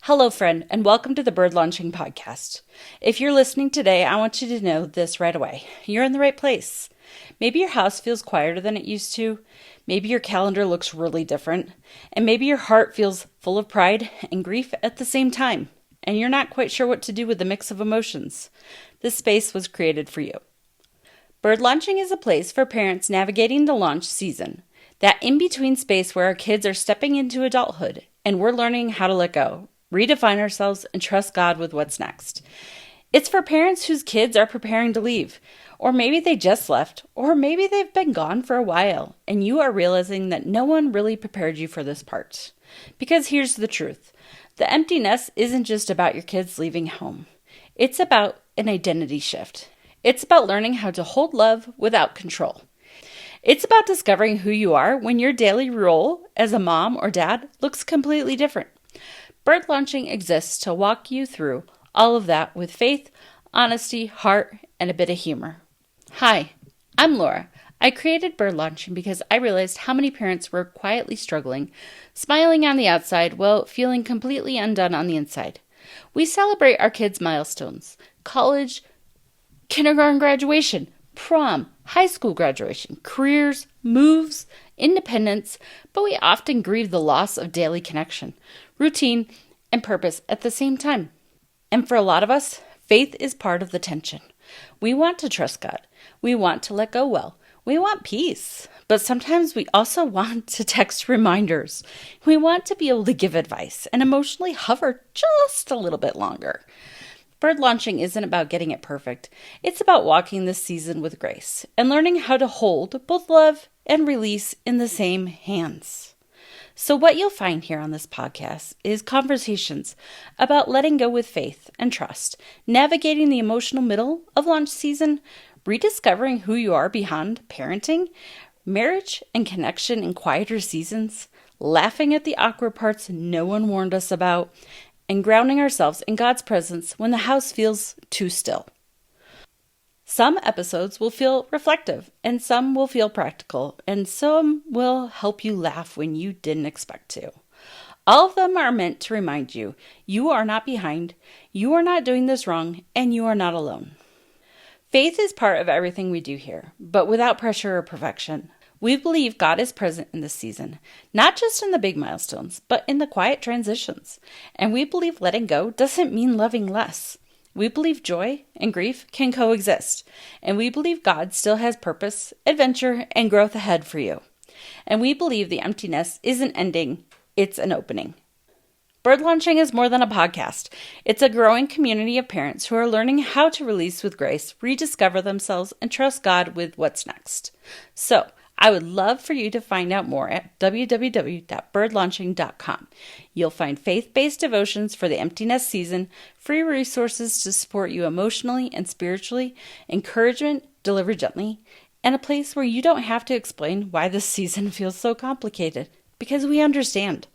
Hello, friend, and welcome to the Bird Launching Podcast. If you're listening today, I want you to know this right away. You're in the right place. Maybe your house feels quieter than it used to. Maybe your calendar looks really different. And maybe your heart feels full of pride and grief at the same time. And you're not quite sure what to do with the mix of emotions. This space was created for you. Bird launching is a place for parents navigating the launch season. That in-between space where our kids are stepping into adulthood and we're learning how to let go, redefine ourselves, and trust God with what's next. It's for parents whose kids are preparing to leave, or maybe they just left, or maybe they've been gone for a while, and you are realizing that no one really prepared you for this part. Because here's the truth. The empty nest isn't just about your kids leaving home. It's about an identity shift. It's about learning how to hold love without control. It's about discovering who you are when your daily role as a mom or dad looks completely different. Bird launching exists to walk you through all of that with faith, honesty, heart, and a bit of humor. Hi, I'm Laura. I created Bird Launching because I realized how many parents were quietly struggling, smiling on the outside while feeling completely undone on the inside. We celebrate our kids' milestones: college, kindergarten graduation, prom, high school graduation, careers, moves, independence, but we often grieve the loss of daily connection, routine, and purpose at the same time. And for a lot of us, faith is part of the tension. We want to trust God. We want to let go well. We want peace. But sometimes we also want to text reminders. We want to be able to give advice and emotionally hover just a little bit longer. Bird launching isn't about getting it perfect. It's about walking this season with grace and learning how to hold both love and release in the same hands. So what you'll find here on this podcast is conversations about letting go with faith and trust, navigating the emotional middle of launch season, rediscovering who you are beyond parenting, marriage and connection in quieter seasons, laughing at the awkward parts no one warned us about, and grounding ourselves in God's presence when the house feels too still. Some episodes will feel reflective, and some will feel practical, and some will help you laugh when you didn't expect to. All of them are meant to remind you, you are not behind, you are not doing this wrong, and you are not alone. Faith is part of everything we do here, but without pressure or perfection. We believe God is present in this season, not just in the big milestones, but in the quiet transitions. And we believe letting go doesn't mean loving less. We believe joy and grief can coexist, and we believe God still has purpose, adventure, and growth ahead for you. And we believe the emptiness isn't ending, it's an opening. Bird Launching is more than a podcast. It's a growing community of parents who are learning how to release with grace, rediscover themselves, and trust God with what's next. So, I would love for you to find out more at www.birdlaunching.com. You'll find faith-based devotions for the empty nest season, free resources to support you emotionally and spiritually, encouragement delivered gently, and a place where you don't have to explain why this season feels so complicated, because we understand.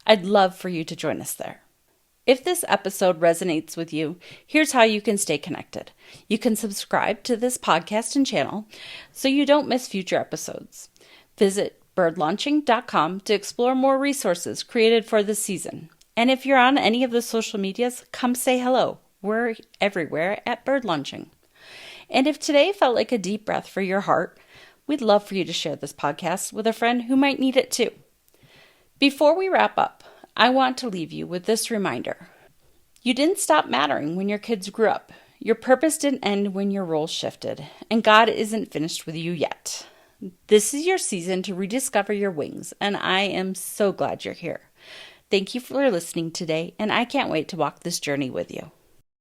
I'd love for you to join us there. If this episode resonates with you, here's how you can stay connected. You can subscribe to this podcast and channel so you don't miss future episodes. Visit birdlaunching.com to explore more resources created for this season. And if you're on any of the social medias, come say hello. We're everywhere at Bird Launching. And if today felt like a deep breath for your heart, we'd love for you to share this podcast with a friend who might need it too. Before we wrap up, I want to leave you with this reminder. You didn't stop mattering when your kids grew up. Your purpose didn't end when your role shifted, and God isn't finished with you yet. This is your season to rediscover your wings, and I am so glad you're here. Thank you for listening today, and I can't wait to walk this journey with you.